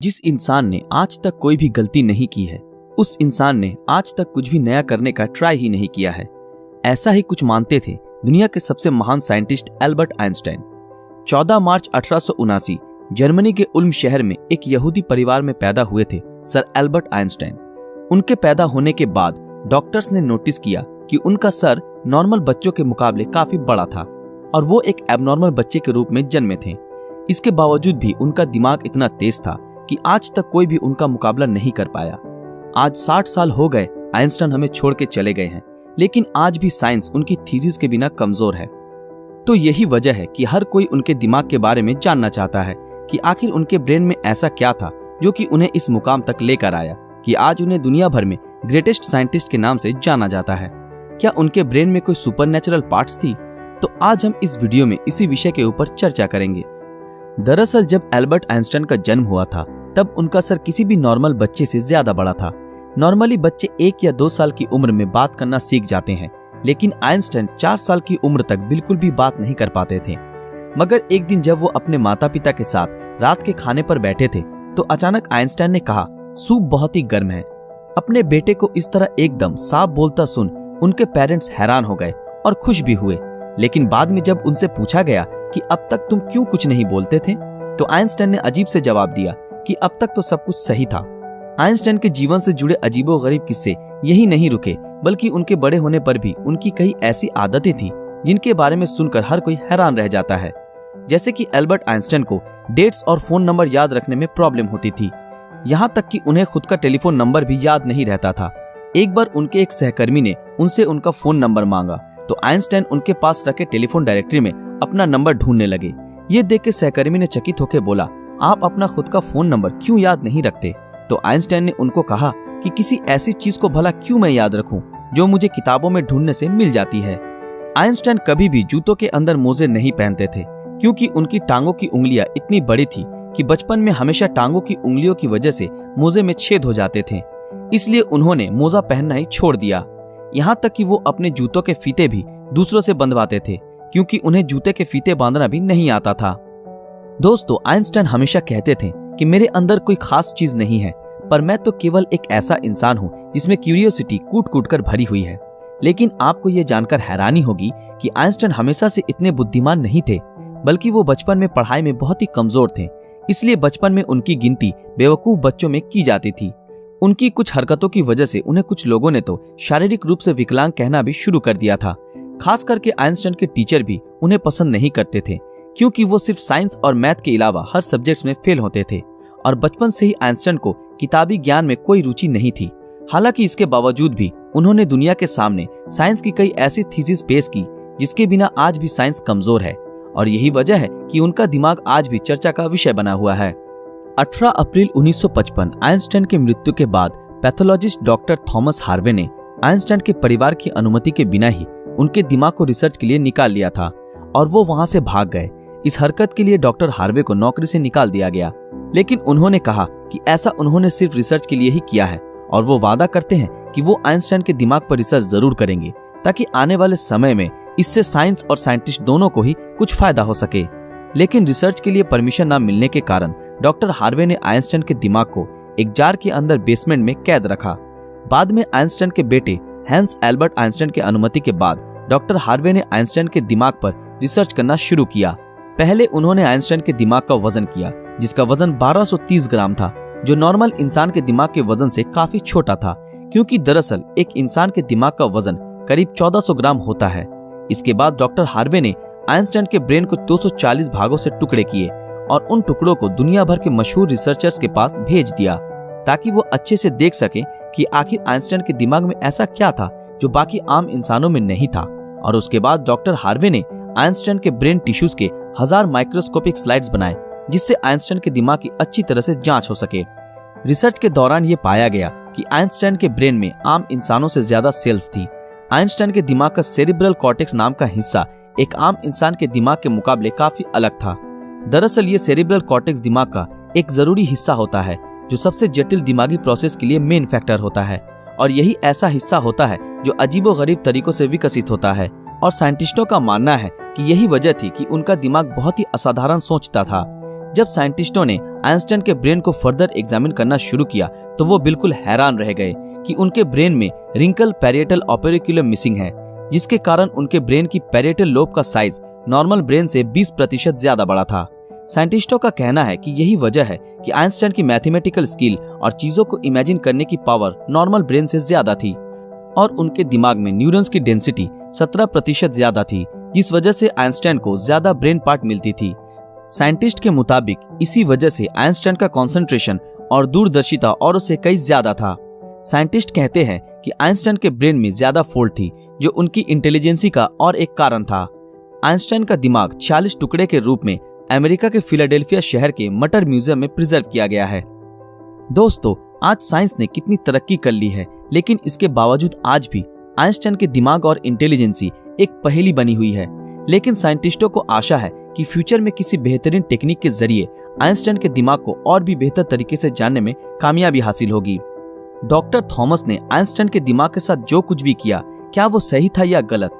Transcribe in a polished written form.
जिस इंसान ने आज तक कोई भी गलती नहीं की है, उस इंसान ने आज तक कुछ भी नया करने का ट्राई ही नहीं किया है। ऐसा ही कुछ मानते थे दुनिया के सबसे महान साइंटिस्ट एल्बर्ट आइंस्टाइन। 14 मार्च 1879 जर्मनी के उल्म शहर में एक यहूदी परिवार में पैदा हुए थे सर एल्बर्ट आइंस्टाइन। उनके पैदा होने के बाद डॉक्टर्स ने नोटिस किया कि उनका सर नॉर्मल बच्चों के मुकाबले काफी बड़ा था और वो एक एबनॉर्मल बच्चे के रूप में जन्मे थे। इसके बावजूद भी उनका दिमाग इतना तेज था कि आज तक कोई भी उनका मुकाबला नहीं कर पाया। आज 60 साल हो गए आइंस्टाइन हमें छोड़ के चले गए हैं, लेकिन आज भी साइंस उनकी थीसिस के बिना कमजोर है। तो यही वजह है कि हर कोई उनके दिमाग के बारे में जानना चाहता है कि आखिर उनके ब्रेन में ऐसा क्या था जो कि उन्हें इस मुकाम तक लेकर आया कि आज उन्हें दुनिया भर में ग्रेटेस्ट साइंटिस्ट के नाम से जाना जाता है। क्या उनके ब्रेन में कोई सुपरनैचुरल पार्ट्स थी? तो आज हम इस वीडियो में इसी विषय के ऊपर चर्चा करेंगे। दरअसल जब एल्बर्ट आइंस्टाइन का जन्म हुआ था तब उनका सर किसी भी नॉर्मल बच्चे से ज्यादा बड़ा था। नॉर्मली बच्चे 1 या 2 साल की उम्र में बात करना सीख जाते हैं, लेकिन आइंस्टाइन 4 साल की उम्र तक बिल्कुल भी बात नहीं कर पाते थे। मगर एक दिन जब वो अपने माता पिता के साथ रात के खाने पर बैठे थे तो अचानक आइंस्टाइन ने कहा, सूप बहुत ही गर्म है। अपने बेटे को इस तरह एकदम साफ बोलता सुन उनके पेरेंट्स हैरान हो गए और खुश भी हुए। लेकिन बाद में जब उनसे पूछा गया कि अब तक तुम क्यों कुछ नहीं बोलते थे, तो आइंस्टाइन ने अजीब से जवाब दिया कि अब तक तो सब कुछ सही था। आइंस्टाइन के जीवन से जुड़े अजीबोगरीब किस्से यही नहीं रुके, बल्कि उनके बड़े होने पर भी उनकी कई ऐसी आदतें थी जिनके बारे में सुनकर हर कोई हैरान रह जाता है। जैसे कि एल्बर्ट आइंस्टाइन को डेट्स और फोन नंबर याद रखने में प्रॉब्लम होती थी, यहाँ तक कि उन्हें खुद का टेलीफोन नंबर भी याद नहीं रहता था। एक बार उनके एक सहकर्मी ने उनसे उनका फोन नंबर मांगा तो आइंस्टाइन उनके पास रखे टेलीफोन डायरेक्टरी में अपना नंबर ढूंढने लगे। ये देख के सहकर्मी ने चकित होकर बोला, आप अपना खुद का फोन नंबर क्यों याद नहीं रखते? तो आइंस्टाइन ने उनको कहा कि किसी ऐसी चीज को भला क्यों मैं याद रखूं जो मुझे किताबों में ढूंढने से मिल जाती है। आइंस्टाइन कभी भी जूतों के अंदर मोजे नहीं पहनते थे, क्योंकि उनकी टांगों की उंगलियां इतनी बड़ी थी कि बचपन में हमेशा टांगों की उंगलियों की वजह से मोजे में छेद हो जाते थे। इसलिए उन्होंने मोजा पहनना ही छोड़ दिया। यहाँ तक कि वो अपने जूतों के फीते भी दूसरों से बंधवाते थे, क्योंकि उन्हें जूते के फीते बांधना भी नहीं आता था। दोस्तों, आइंस्टाइन हमेशा कहते थे कि मेरे अंदर कोई खास चीज नहीं है, पर मैं तो केवल एक ऐसा इंसान हूँ जिसमें क्यूरियोसिटी कूट कूट कर भरी हुई है। लेकिन आपको ये जानकर हैरानी होगी कि आइंस्टाइन हमेशा से इतने बुद्धिमान नहीं थे, बल्कि वो बचपन में पढ़ाई में बहुत ही कमजोर थे। इसलिए बचपन में उनकी गिनती बेवकूफ बच्चों में की जाती थी। उनकी कुछ हरकतों की वजह से उन्हें कुछ लोगों ने तो शारीरिक रूप से विकलांग कहना भी शुरू कर दिया था। खास करके आइंस्टाइन के टीचर भी उन्हें पसंद नहीं करते थे, क्योंकि वो सिर्फ साइंस और मैथ के अलावा हर सब्जेक्ट्स में फेल होते थे और बचपन से ही आइंस्टाइन को किताबी ज्ञान में कोई रुचि नहीं थी। हालांकि इसके बावजूद भी उन्होंने दुनिया के सामने साइंस की कई ऐसी थीसिस पेश की जिसके बिना आज भी साइंस कमजोर है, और यही वजह है कि उनका दिमाग आज भी चर्चा का विषय बना हुआ है। 18 अप्रैल 1955 आइंस्टाइन की मृत्यु के बाद पैथोलॉजिस्ट डॉक्टर थॉमस हार्वे ने आइंस्टाइन के परिवार की अनुमति के बिना ही उनके दिमाग को रिसर्च के लिए निकाल लिया था और वो वहां से भाग गए। इस हरकत के लिए डॉक्टर हार्वे को नौकरी से निकाल दिया गया, लेकिन उन्होंने कहा कि ऐसा उन्होंने सिर्फ रिसर्च के लिए ही किया है और वो वादा करते हैं कि वो आइंस्टाइन के दिमाग पर रिसर्च जरूर करेंगे ताकि आने वाले समय में इससे साइंस और साइंटिस्ट दोनों को ही कुछ फायदा हो सके। लेकिन रिसर्च के लिए परमिशन न मिलने के कारण डॉक्टर हार्वे ने आइंस्टाइन के दिमाग को एक जार के अंदर बेसमेंट में कैद रखा। बाद में आइंस्टाइन के बेटे हैंस एल्बर्ट आइंस्टाइन की अनुमति के बाद डॉक्टर हार्वे ने आइंस्टाइन के दिमाग पर रिसर्च करना शुरू किया। पहले उन्होंने आइंस्टाइन के दिमाग का वजन किया, जिसका वजन 1230 ग्राम था, जो नॉर्मल इंसान के दिमाग के वजन से काफी छोटा था, क्योंकि दरअसल एक इंसान के दिमाग का वजन करीब 1400 ग्राम होता है। इसके बाद डॉक्टर हार्वे ने आइंस्टाइन के ब्रेन को 240 भागों से टुकड़े किए और उन टुकड़ों को दुनिया भर के मशहूर रिसर्चर्स के पास भेज दिया ताकि वो अच्छे से देख सके कि आखिर आइंस्टाइन के दिमाग में ऐसा क्या था जो बाकी आम इंसानों में नहीं था। और उसके बाद डॉक्टर हार्वे ने आइंस्टाइन के ब्रेन टिश्यूज के 1000 माइक्रोस्कोपिक स्लाइड्स बनाए, जिससे आइंस्टाइन के दिमाग की अच्छी तरह से जांच हो सके। रिसर्च के दौरान ये पाया गया कि आइंस्टाइन के ब्रेन में आम इंसानों से ज्यादा सेल्स थी। आइंस्टाइन के दिमाग का सेरिब्रल कॉर्टेक्स नाम का हिस्सा एक आम इंसान के दिमाग के मुकाबले काफी अलग था। दरअसल ये सेरिब्रल कॉर्टेक्स दिमाग का एक जरूरी हिस्सा होता है जो सबसे जटिल दिमागी प्रोसेस के लिए मेन फैक्टर होता है, और यही ऐसा हिस्सा होता है जो अजीबोगरीब तरीकों से विकसित होता है। और साइंटिस्टों का मानना है कि यही वजह थी कि उनका दिमाग बहुत ही असाधारण सोचता था। जब साइंटिस्टों ने आइंस्टाइन के ब्रेन को फर्दर एग्जामिन करना शुरू किया तो वो बिल्कुल हैरान रह गए कि उनके ब्रेन में रिंकल पैरिएटल ओपेरिकुलम मिसिंग है, जिसके कारण उनके ब्रेन की पैरिएटल लोब का साइज नॉर्मल ब्रेन से 20% ज्यादा बड़ा था। साइंटिस्टों का कहना है कि यही वजह है कि आइंस्टाइन की मैथमेटिकल स्किल और चीजों को इमेजिन करने की पावर नॉर्मल ब्रेन से ज्यादा थी और उनके दिमाग में न्यूरॉन्स की डेंसिटी 17% ज्यादा थी, जिस वजह से आइंस्टाइन को ज्यादा ब्रेन पार्ट मिलती थी। साइंटिस्ट के मुताबिक इसी वजह से आइंस्टाइन का कंसंट्रेशन और दूरदर्शिता औरों से कई ज्यादा था। साइंटिस्ट कहते हैं कि आइंस्टाइन के ब्रेन में ज्यादा फोल्ड थी, जो उनकी इंटेलिजेंसी का और एक कारण था। आइंस्टाइन का दिमाग 46 टुकड़े के रूप में अमेरिका के फिलाडेल्फिया शहर के मटर म्यूजियम में प्रिजर्व किया गया है। दोस्तों, आज साइंस ने कितनी तरक्की कर ली है, लेकिन इसके बावजूद आज भी आइंस्टाइन के दिमाग और इंटेलिजेंसी एक पहेली बनी हुई है। लेकिन साइंटिस्टों को आशा है कि फ्यूचर में किसी बेहतरीन टेक्निक के जरिए आइंस्टाइन के दिमाग को और भी बेहतर तरीके से जानने में कामयाबी हासिल होगी। डॉक्टर थॉमस ने आइंस्टाइन के दिमाग के साथ जो कुछ भी किया, क्या वो सही था या गलत,